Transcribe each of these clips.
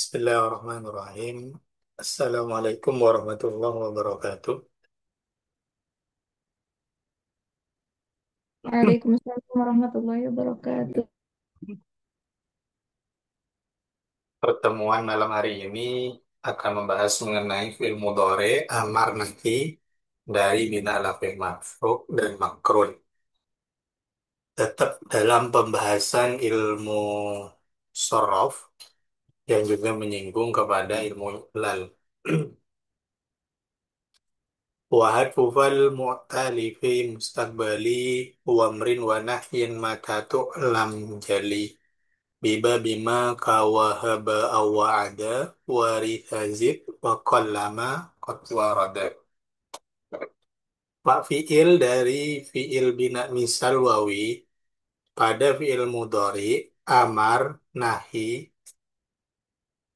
Bismillahirrahmanirrahim. Assalamualaikum warahmatullahi wabarakatuh. Waalaikumsalam warahmatullahi wabarakatuh. Pertemuan malam hari ini akan membahas mengenai fi'il mudhari, amar nahi dari bina lafil maf'ul dan makrun. Tetap dalam pembahasan ilmu sorof yang juga menyinggung kepada ilmu ilal. Wa hadfufal mu'tali fi mustaqbali wa amrin wa nahyin mata tu'lam jali. Biba bima kawahaba awa'ada warithazid wa qallama qad warada. Pak fi'il dari fi'il bina misal wawi pada fi'il mudhari amar nahi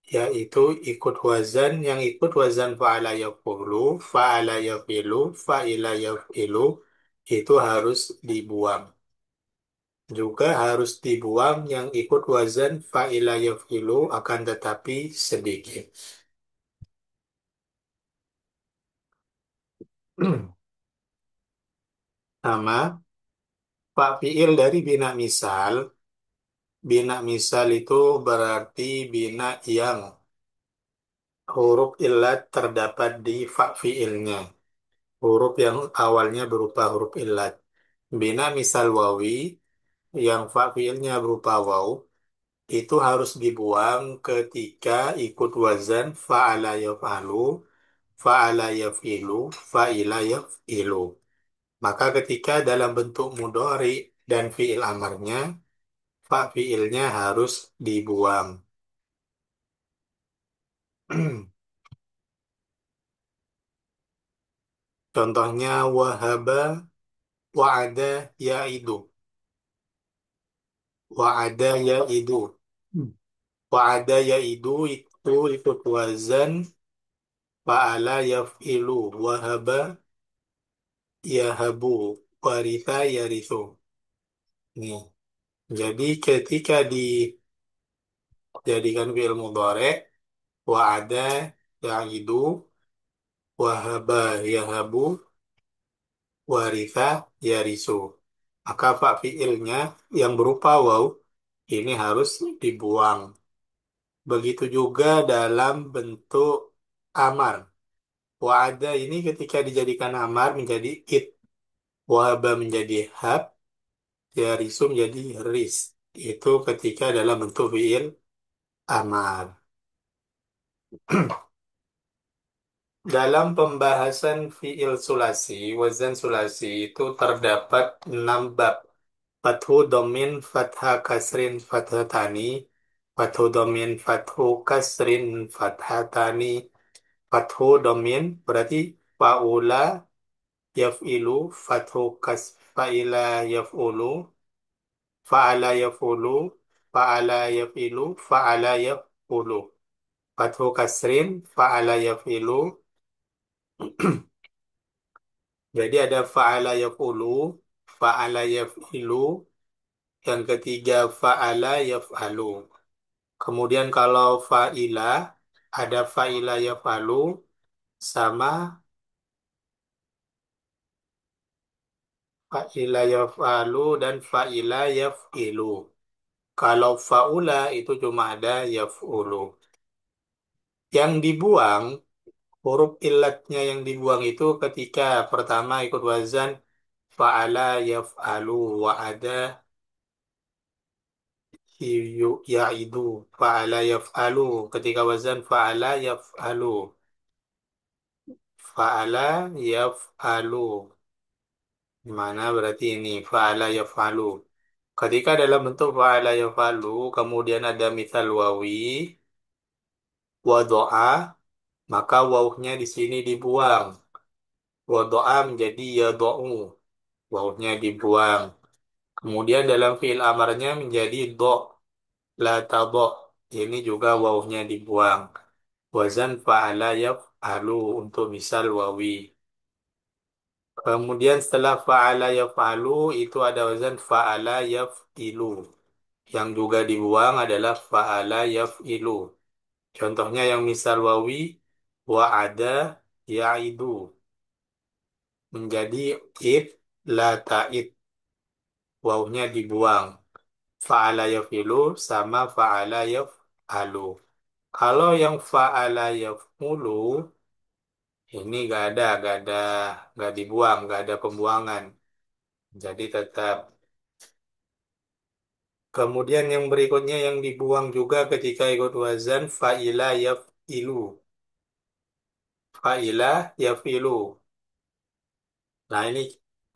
yaitu ikut wazan yang ikut wazan fa'ala yaf'ulu fa'ala yaf'ilu fa'ila yaf'ilu itu harus dibuang. Juga harus dibuang yang ikut wazan fa'ila yaf'ilu akan tetapi sedikit. Sama Pak fi'il dari bina misal. Bina misal itu berarti bina yang huruf illat terdapat di fa fi'ilnya. Huruf yang awalnya berupa huruf illat. Bina misal wawi yang fa fi'ilnya berupa waw itu harus dibuang ketika ikut wazan fa'ala yaf'alu, fa'ala yaf'ilu, fa'ila yaf'ilu. Maka ketika dalam bentuk mudhari dan fi'il amarnya, fa fi'ilnya harus dibuang. Contohnya wahaba, wa'ada, ya'idu. Wa'ada, ya'idu. Hmm. Wa'ada, ya'idu itu ikut wazan fa'ala yaf'ilu. Wahaba, yahabu. Waritha, yarithu. Nih. Jadi ketika dijadikan fi'il mudhari, wa'ada, ya'idu, wahaba, yahabu, waritha, yarisu. Maka fa fi'ilnya yang berupa waw ini harus dibuang. Begitu juga dalam bentuk amar. Wa'ada ini ketika dijadikan amar menjadi it. Wahaba menjadi hab. Yarisu menjadi ris. Itu ketika dalam bentuk fi'il amar. Dalam pembahasan fi'il sulasi, wazan sulasi itu terdapat 6 bab. Fathu domin fathah kasrin fathatani. Fathu domin fathu kasrin fathatani. Fathu domin berarti faula yaf'ilu fathu kas fa'ila yaf'ulu fa'ala yaf'ulu fa'ala yaf'ilu fa'ala yaf'ulu. Fathu kasrin fa'ala yaf'ilu. Jadi ada fa'ala yaf'ulu, fa'ala yaf'ilu, yang ketiga fa'ala yaf'alu. Kemudian kalau fa'ila, ada fa'ila yaf'alu sama fa'ila yaf'alu dan fa'ila yaf'ilu. Kalau fa'ula itu cuma ada yaf'ulu. Yang dibuang, huruf illatnya yang dibuang itu ketika pertama ikut wazan fa'ala yaf'alu wa ada ya'idu fa'ala yaf'alu ketika wazan fa'ala yaf'alu fa'ala yaf'alu mana berarti ini fa'ala yaf'alu ketika dalam bentuk fa'ala yaf'alu kemudian ada misal wawi wado'a maka wawunya di sini dibuang wado'a menjadi yado'u wawunya dibuang kemudian dalam fi'il amarnya menjadi la tado ini juga wawunya dibuang wazan fa'ala yaf'alu untuk misal wawi. Kemudian setelah fa'ala yaf'alu itu ada wazan fa'ala yaf'ilu. Yang juga dibuang adalah fa'ala yaf'ilu. Contohnya yang misal wawi, wa'ada, ya'idu. Menjadi id, la ta'id. Wawunya dibuang. Fa'ala yafilu sama fa'ala yaf'alu. Kalau yang fa'ala yaf'ulu, ini gak dibuang, gak ada pembuangan. Jadi tetap. Kemudian yang berikutnya yang dibuang juga ketika ikut wazan fa'ila yaf'ilu. Fa'ila yaf'ilu. Nah ini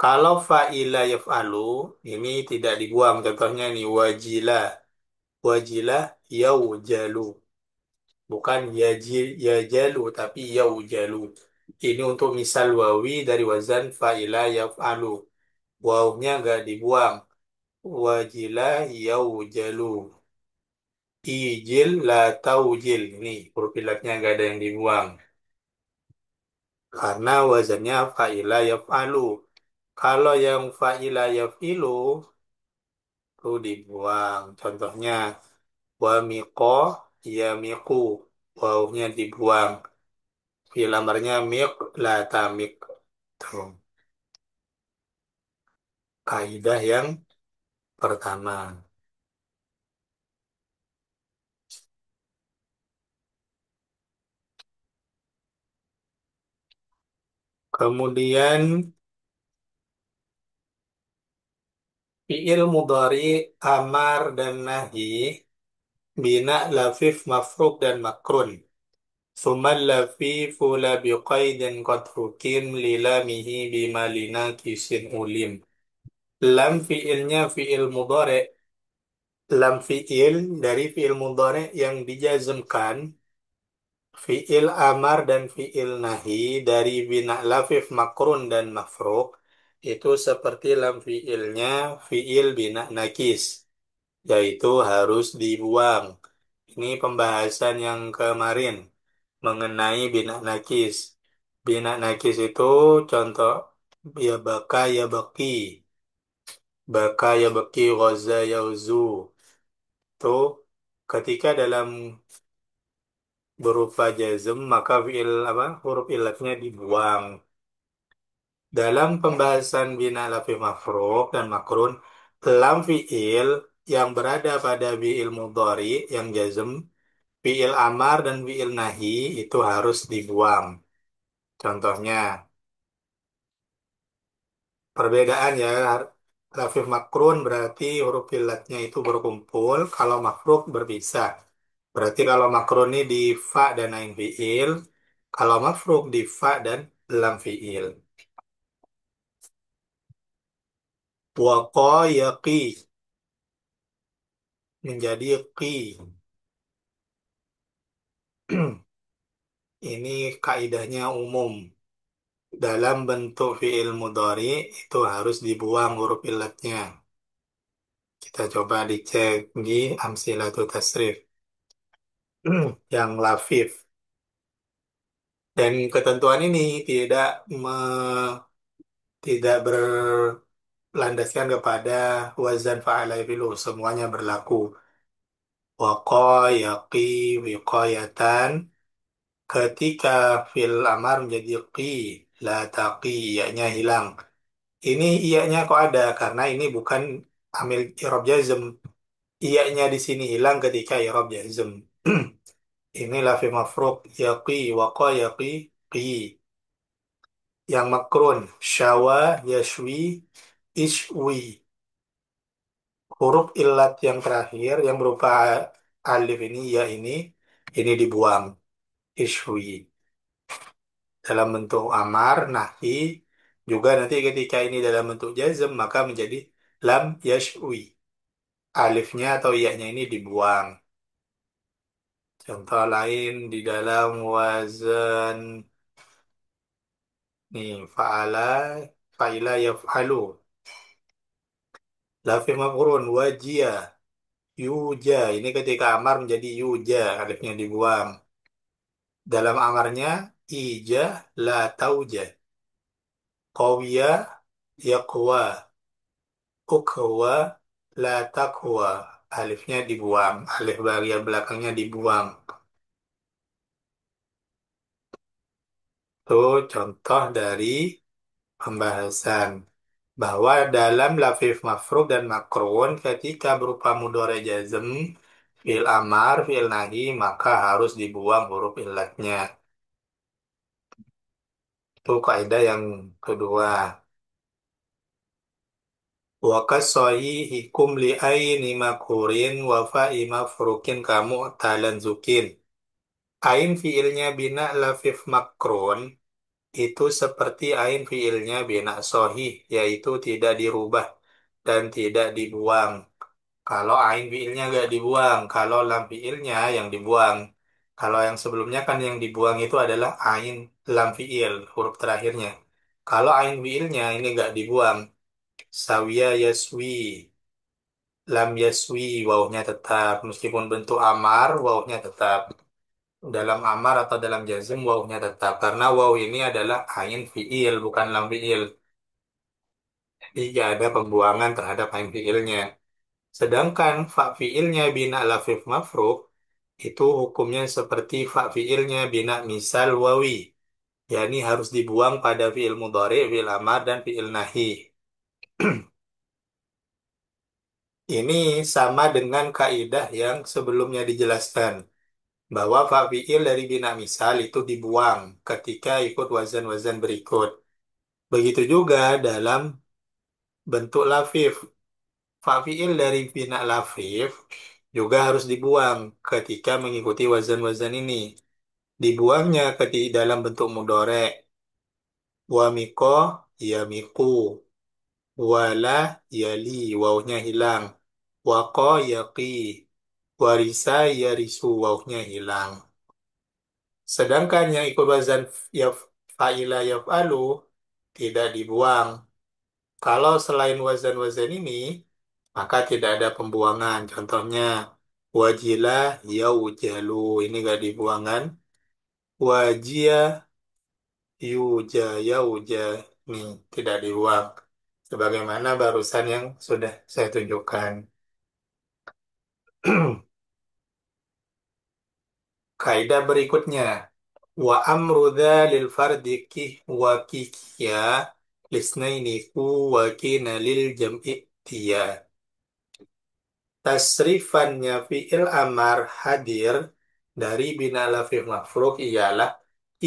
kalau fa'ila yaf'alu ini tidak dibuang. Contohnya ini wajila. Wajila yaujalu. Bukan yajalu tapi yaujalu. Ini untuk misal wawi dari wazan fa'ila yaf'alu. Wawunya nggak dibuang. Wajila yaujalu. Ijil la taujil. Ini huruf ilatnya nggak ada yang dibuang. Karena wazannya fa'ila yaf'alu. Kalau yang fa'ila yaf'ilu itu dibuang. Contohnya wa miqo ya miqu. Wawunya dibuang. Fi'il amarnya miq la tamik. Tuh. Kaidah yang pertama. Kemudian fi'il mudhari amar dan nahi bina lafif mafruk dan makrun. Sumal lafifu la biqaidin qad hukim lilamihi bimalina kisin ulim. Lam fi'ilnya fi'il mudhari. Lam fi'il dari fi'il mudhari yang dijazmkan. Fi'il amar dan fi'il nahi dari bina lafif makrun dan mafruk itu seperti lam fi'ilnya fi'il bina nakis, yaitu harus dibuang. Ini pembahasan yang kemarin mengenai bina nakis. Bina nakis itu contoh ya baka ya baki, baka ya baki, ghaza ya uzu. Tuh ketika dalam berupa jazm maka fi'il apa huruf ilatnya dibuang. Dalam pembahasan bina lafif mafruk dan makrun, lam fi'il yang berada pada fi'il mudhari yang jazm, fi'il amar dan fi'il nahi itu harus dibuang. Contohnya, perbedaan ya, lafif makrun berarti huruf ilatnya itu berkumpul, kalau mafruk berpisah. Berarti kalau makrun ini di fa dan ain fi'il, kalau mafruk di fa dan lam fi'il. Waqa yaqi menjadi qi. Ini kaidahnya umum. Dalam bentuk fi'il mudhari itu harus dibuang huruf ilatnya. Kita coba dicek di amsilatul tasrif yang lafif. Dan ketentuan ini tidak berlandaskan kepada wazan fa'ala fi'lu. Semuanya berlaku. Waqa, yaqi, wiqayatan. Ketika fil amar menjadi qi, la taqi, nya hilang. Ini iyanya kok ada karena ini bukan amil i'rab jazm. Iyanya di sini hilang ketika i'rab jazm. Ini lafi mafruk yaqi waqa yaqi qi. Yang makrun syawa yashwi ishwi. Huruf illat yang terakhir yang berupa alif ini dibuang ishwi dalam bentuk amar nahi juga nanti ketika ini dalam bentuk jazm maka menjadi lam yashwi. Alifnya atau iyanya ini dibuang. Contoh lain di dalam wazan nih fa'ala fa'ila yaf'alu. Lafif maf'ulun wajia yuja. Ini ketika amar menjadi yuja, alifnya dibuang. Dalam amarnya ija la tauja. Qawiya yaqwa. Ukwa la taqwa. Alifnya dibuang. Alif bagian belakangnya dibuang. Itu contoh dari pembahasan bahwa dalam lafif mafruk dan makrun ketika berupa mudhari jazm, fi'il amar, fi'il nahi, maka harus dibuang huruf illatnya. Itu kaidah yang kedua. Wa hikum li aini makurin wa fa'i mafrukin kamu talan zukin. Ain fiilnya bina lafif makrun itu seperti ain fiilnya bina sohih, yaitu tidak dirubah dan tidak dibuang. Kalau ain fiilnya nggak dibuang, kalau lam fiilnya yang dibuang. Kalau yang sebelumnya kan yang dibuang itu adalah ain lam fiil, huruf terakhirnya. Kalau ain fiilnya ini nggak dibuang, sawiya yaswi, lam yaswi, wawunya tetap. Meskipun bentuk amar, wawunya tetap. Dalam amar atau dalam jazm, wawunya tetap. Karena waw ini adalah ain fiil, bukan lam fiil. Jadi nggak ada pembuangan terhadap ain fiilnya. Sedangkan fa fiilnya bina lafif mafruk itu hukumnya seperti fa fiilnya bina misal wawi, yakni harus dibuang pada fiil mudhari, fiil amar dan fiil nahi. Ini sama dengan kaidah yang sebelumnya dijelaskan bahwa fa fiil dari bina misal itu dibuang ketika ikut wazan-wazan berikut. Begitu juga dalam bentuk lafif. Fa fiil dari bina lafif juga harus dibuang ketika mengikuti wazan-wazan ini. Dibuangnya dalam bentuk mudhari. Wa miko ya miku. Wala yali wawnya hilang. Waqo yaqi. Warisa yarisu wawnya hilang. Sedangkan yang ikut wazan yaf fa'ila yaf'alu tidak dibuang. Kalau selain wazan-wazan ini, maka tidak ada pembuangan. Contohnya wajila yaujalu. Ini gak dibuangan. Wajia yuja yauja. Nih, tidak dibuang. Sebagaimana barusan yang sudah saya tunjukkan. Kaidah berikutnya. Wa amru lil fardi kih wa kikia lisnaini ku wa kina lil jam'i tiya. Tasrifannya fi'il amar hadir dari bina lafif mafruk ialah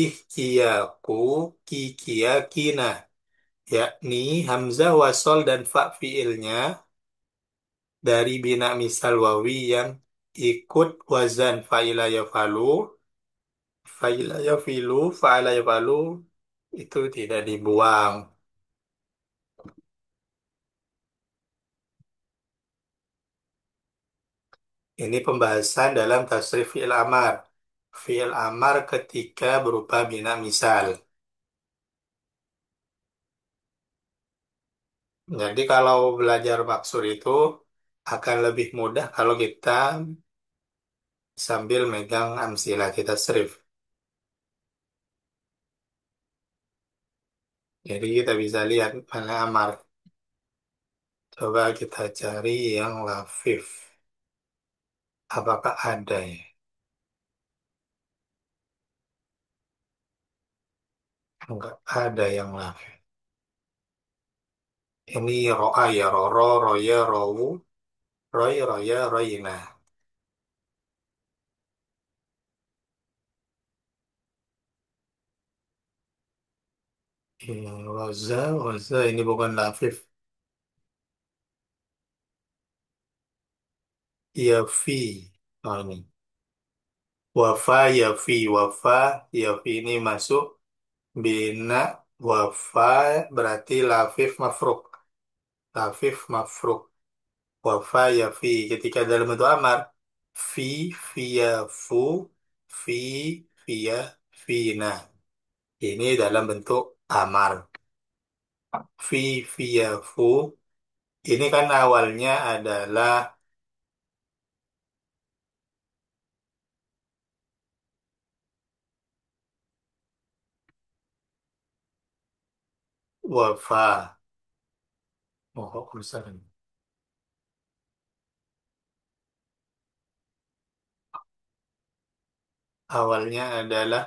ihkiyaku kikiyakina, yakni hamzah wasol dan fa fi'ilnya dari bina misal wawi yang ikut wazan fa'ila yafalu, fa'ila yafilu, fa'ala yafalu itu tidak dibuang. Ini pembahasan dalam tasrif fi'il amar. Fi'il amar ketika berupa bina misal. Jadi kalau belajar maksud itu akan lebih mudah kalau kita sambil megang amsilah kita tasrif. Jadi kita bisa lihat mana amar. Coba kita cari yang lafif. Apakah ada ya? Enggak ada yang lafif. Ini ro'a ya, roro, roya, rowu, roy, roya, royina. Waza, waza ini bukan lafif. Yafi. Oh ini. Wafa, yafi, wafa, yafi ini masuk bina wafa berarti lafif mafruk. Lafif mafruk. Wafa yafi. Ketika dalam bentuk amar. Fi, fiya, fu, fi, fiya, fina. Ini dalam bentuk amar. Fi, fiya, fu. Ini kan awalnya adalah wafa. Oh, kok bisa kan? Awalnya adalah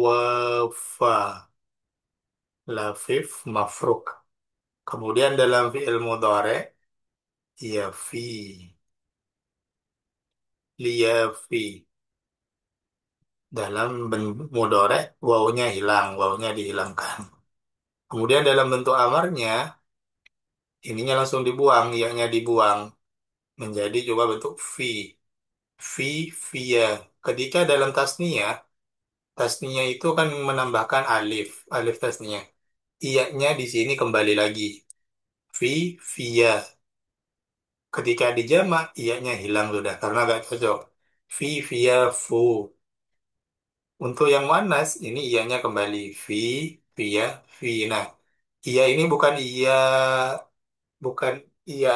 wafa, lafif, mafruk. Kemudian dalam fi'il mudhari, yafi, liyafi. Dalam bentuk mudhari, wawunya hilang, wawunya dihilangkan. Kemudian dalam bentuk amarnya, ininya langsung dibuang, ianya dibuang. Menjadi coba bentuk fi. Fi, via. Ketika dalam tasniyah, tasniyah itu kan menambahkan alif, alif tasniyah. Iyanya di sini kembali lagi. Fi, via. Ketika dijamak, iyanya hilang sudah karena gak cocok. Fi, via, fu. Untuk yang muannas, ini iyanya kembali. Fi, via, fi. Nah, iya ini bukan iya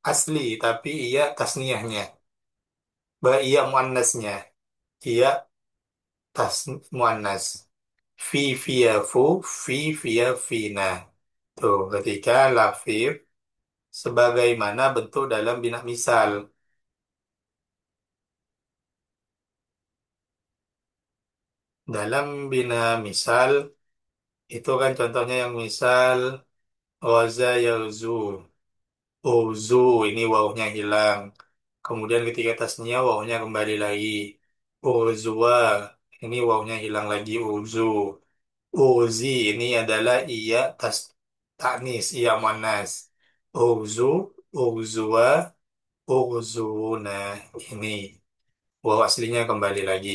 asli, tapi iya tasniyahnya. Iya muannasnya. Iya tas muannas. Fi, via, fu, fi, via, fina. Tuh, ketika lafif sebagaimana bentuk dalam bina misal. Dalam bina misal itu kan contohnya yang misal waza yauzu. Uzu ini wawunya hilang. Kemudian ketika tasnya wawunya kembali lagi. Uzwa ini wawunya hilang lagi. Uzu. Uzi ini adalah iya taknis, iya muannas. Uzu, uzwa, uzuna. Ini waw aslinya kembali lagi.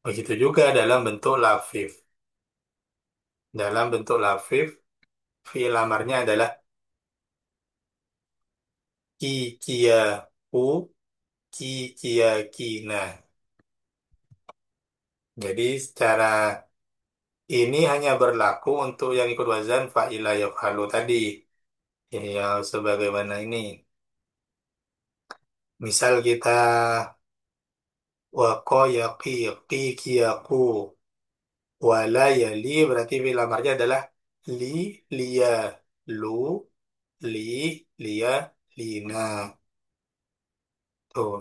Begitu juga dalam bentuk lafif. Dalam bentuk lafif, fi'il amarnya adalah ki, kia, ku, ki, kia, kina. Jadi secara ini hanya berlaku untuk yang ikut wazan fa'ila yaf'alu tadi. Ini ya sebagaimana ini. Misal kita wako yaqi, qi, kiyaku, wala yali berarti fi'il amarnya adalah li, lia, lu, li, lia, lina. Tuh.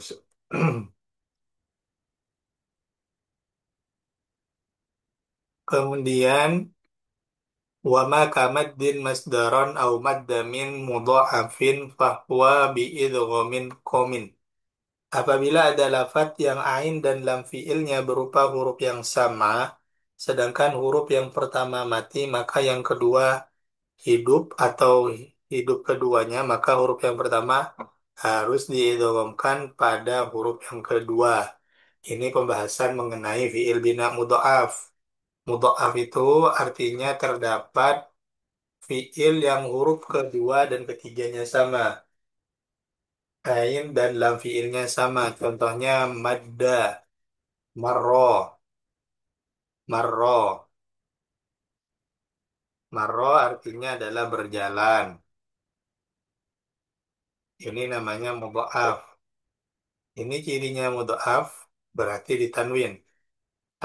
Kemudian wama kamaddin masdaron au madda min mudha'afin fahuwa biidghamin qamin. Apabila ada lafat yang ain dan lam fiilnya berupa huruf yang sama, sedangkan huruf yang pertama mati, maka yang kedua hidup atau hidup keduanya, maka huruf yang pertama harus diidghamkan pada huruf yang kedua. Ini pembahasan mengenai fiil bina mudha'af. Mudha'af itu artinya terdapat fiil yang huruf kedua dan ketiganya sama. Ain dan lam fiilnya sama. Contohnya madda, marro, marro. Marro artinya adalah berjalan. Ini namanya mudha'af. Ini cirinya mudha'af berarti ditanwin.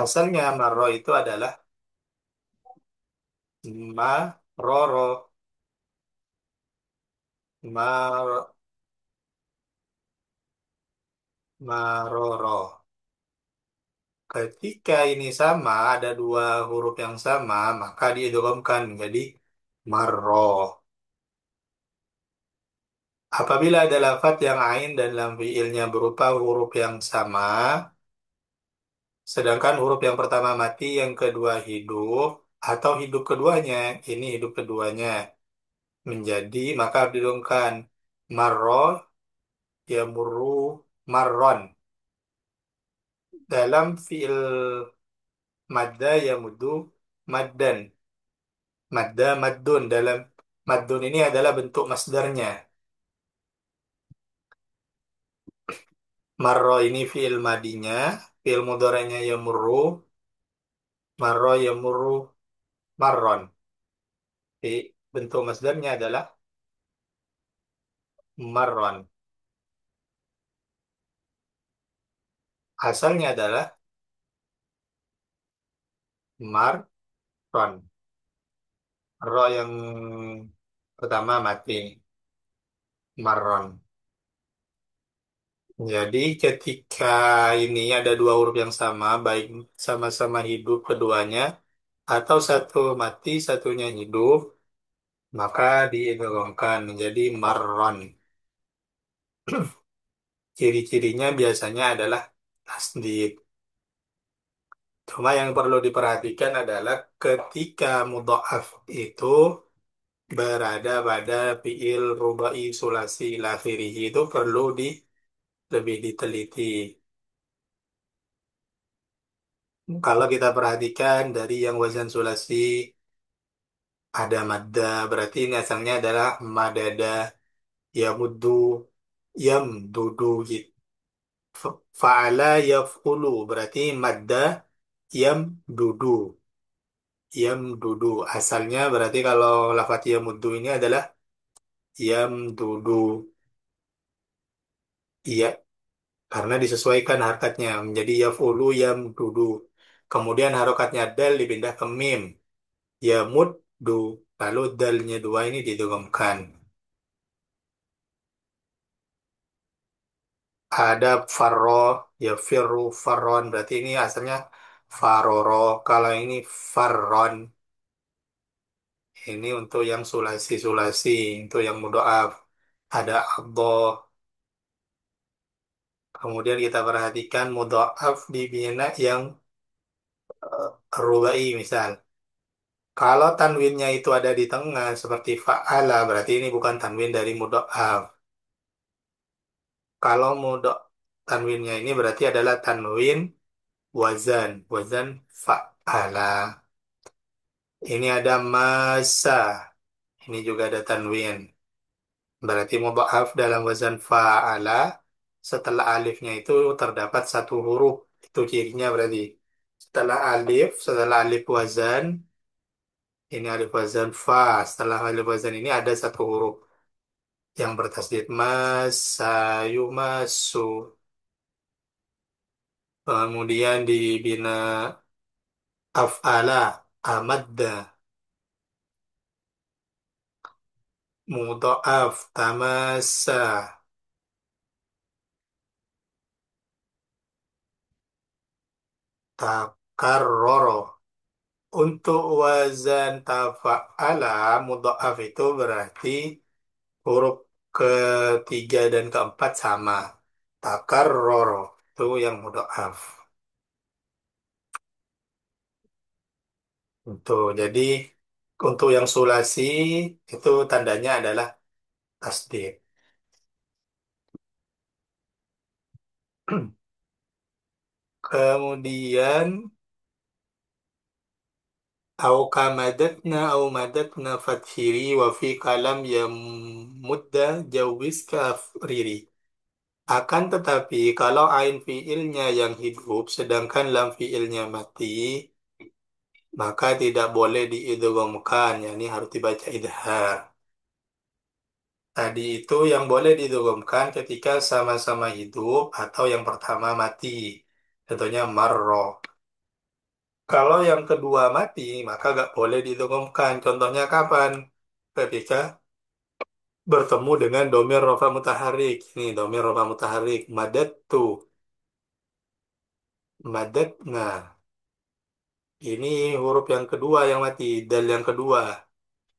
Asalnya marro itu adalah maroro, mar, maroro. Ketika ini sama, ada dua huruf yang sama, maka diidghamkan menjadi marro. Apabila ada lafaz yang ain dan lam fiilnya berupa huruf yang sama, sedangkan huruf yang pertama mati, yang kedua hidup, atau hidup keduanya, ini hidup keduanya menjadi, maka didongkan marro, yamurru, marron. Dalam fiil madda yamuddu, maddan. Madda, maddun. Dalam maddun ini adalah bentuk masdarnya. Marro ini fiil madinya, fiil mudhari'nya yamurru, marro yamurru, marron. Bentuk masdarnya adalah marron. Asalnya adalah marron. Ro yang pertama mati. Marron. Jadi ketika ini ada dua huruf yang sama, baik sama-sama hidup keduanya, atau satu mati, satunya hidup, maka diidghamkan menjadi marron. Ciri-cirinya biasanya adalah tasdid. Cuma yang perlu diperhatikan adalah ketika mudha'af itu berada pada fiil rubai sulasi ila akhirih itu perlu lebih diteliti. Kalau kita perhatikan dari yang wazan sulasi ada madda, berarti ini asalnya adalah madada, yamuddu, yamdudu gitu. Fa'ala yaf'ulu, berarti madda, yamdudu, yamdudu. Asalnya berarti kalau lafaz yamuddu ini adalah yamdudu. Iya, karena disesuaikan harokatnya menjadi yaf'ulu yamdudu. Kemudian harokatnya dal dipindah ke mim, yamuddu. Lalu dalnya dua ini didogomkan. Ada farro, ya firru, farron. Berarti ini asalnya faroro. Kalau ini farron, ini untuk yang sulasi-sulasi, untuk yang mudhoaf. Ada abdo. Kemudian kita perhatikan mudhoaf dibina yang rubai misal. Kalau tanwinnya itu ada di tengah seperti fa'ala, berarti ini bukan tanwin dari mudhoaf. Kalau tanwinnya ini berarti adalah tanwin wazan, wazan fa'ala. Ini ada masa. Ini juga ada tanwin. Berarti mudha'af dalam wazan fa'ala. Setelah alifnya itu terdapat satu huruf. Itu cirinya berarti. Setelah alif wazan. Ini alif wazan fa. Setelah alif wazan ini ada satu huruf. Yang bertasdid masa, yumasu. Kemudian dibina af'ala, amadda, mudha'af, tamasa. Takarroro. Untuk wazan tafa'ala mudha'af itu berarti huruf ketiga dan keempat sama. Takarroro itu yang mudha'af. Jadi untuk yang sulasi itu tandanya adalah tasdid. Kemudian au madatna fathiri wa fi kalam ya mudda jawis kafriri. Akan tetapi kalau ain fiilnya yang hidup sedangkan lam fiilnya mati, maka tidak boleh diidghamkan, yakni harus dibaca idhar. Tadi itu yang boleh diidghamkan ketika sama-sama hidup atau yang pertama mati. Contohnya marro. Kalau yang kedua mati, maka nggak boleh diidghamkan. Contohnya kapan? Ketika bertemu dengan domir rofa mutaharik. Ini domir rofa mutaharik. Madatu. Madatna. Ini huruf yang kedua yang mati, dal yang kedua.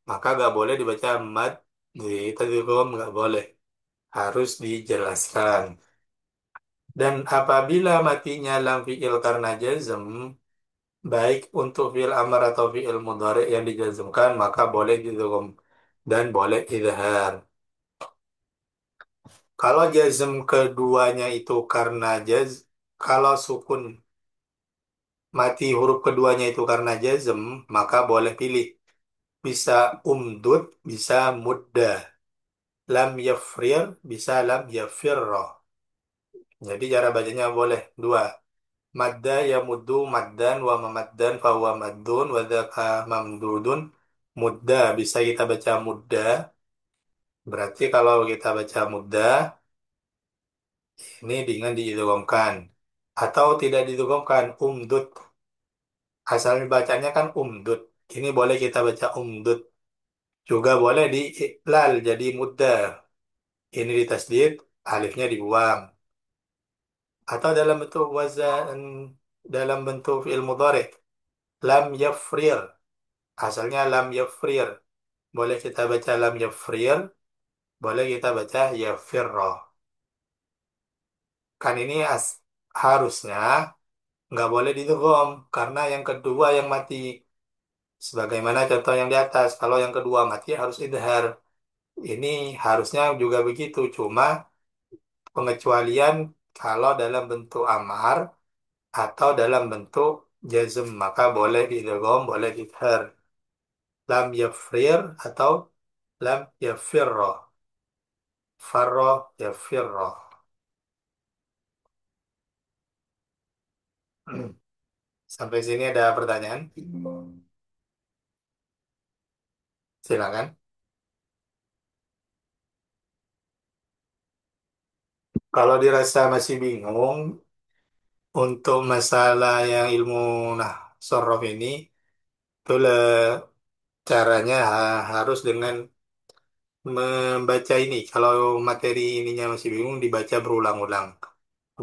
Maka nggak boleh dibaca mad, di tadgham nggak boleh. Harus dijelaskan. Dan apabila matinya lam fi'il karena jazm, baik untuk fi'il amar atau fi'il mudhari yang dijazmkan, maka boleh didgham dan boleh idhar. Kalau jazm keduanya itu karena kalau sukun mati huruf keduanya itu karena jazm, maka boleh pilih. Bisa umdud, bisa mudda. Lam yafrir, bisa lam yafirro. Jadi cara bacanya boleh dua. Madda ya muddu maddan wa mamaddan fahuwa maddun wa dzaka mamdudun. Mudda bisa kita baca mudda. Berarti kalau kita baca mudda ini dengan diidghamkan atau tidak diidghamkan umdud. Asalnya bacanya kan umdud. Ini boleh kita baca umdud. Juga boleh diiklal jadi mudda. Ini ditasdid, alifnya dibuang. atau dalam bentuk wazan, dalam bentuk fi'il mudhari. Lam yafrir. Asalnya lam yafrir. Boleh kita baca lam yafrir, boleh kita baca yafirro. Kan ini harusnya nggak boleh didgham karena yang kedua yang mati. Sebagaimana contoh yang di atas, kalau yang kedua mati harus idhar. Ini harusnya juga begitu, cuma pengecualian kalau dalam bentuk amar atau dalam bentuk jazm maka boleh diidgham, boleh idhar. Lam yafrir atau lam yafirro. Farro yafirro. Sampai sini ada pertanyaan? Silakan. Kalau dirasa masih bingung untuk masalah yang ilmu nah sorof ini, itu caranya harus dengan membaca ini. Kalau materi ininya masih bingung, dibaca berulang-ulang,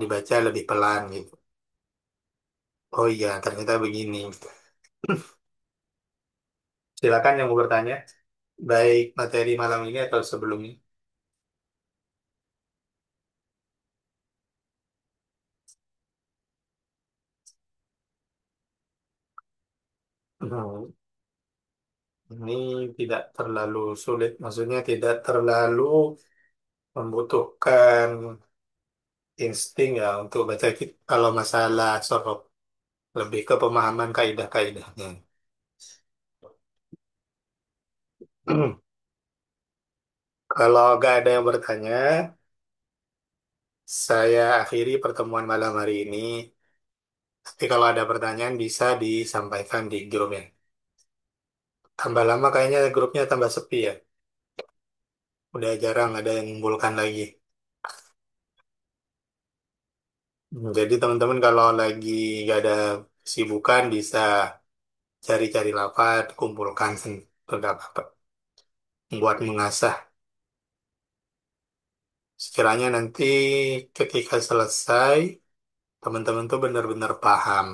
dibaca lebih pelan gitu. Oh iya, ternyata begini. Silakan yang mau bertanya, baik materi malam ini atau sebelumnya. Hmm, Ini tidak terlalu sulit, maksudnya tidak terlalu membutuhkan insting ya untuk baca kalau masalah sorof. Lebih ke pemahaman kaidah-kaidahnya. Kalau nggak ada yang bertanya, saya akhiri pertemuan malam hari ini. Tapi kalau ada pertanyaan bisa disampaikan di grup ya. Tambah lama kayaknya grupnya tambah sepi ya. Udah jarang ada yang mengumpulkan lagi. Jadi teman-teman kalau lagi nggak ada kesibukan bisa cari-cari lafaz, kumpulkan apa buat mengasah. Sekiranya nanti ketika selesai, teman-teman tuh benar-benar paham.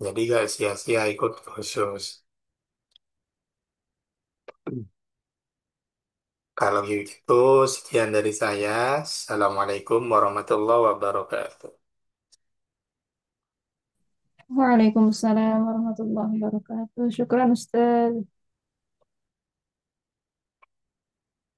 Jadi gak sia-sia ikut kursus. Kalau gitu, sekian dari saya. Assalamualaikum warahmatullahi wabarakatuh. Waalaikumsalam warahmatullahi wabarakatuh. Syukran Ustaz.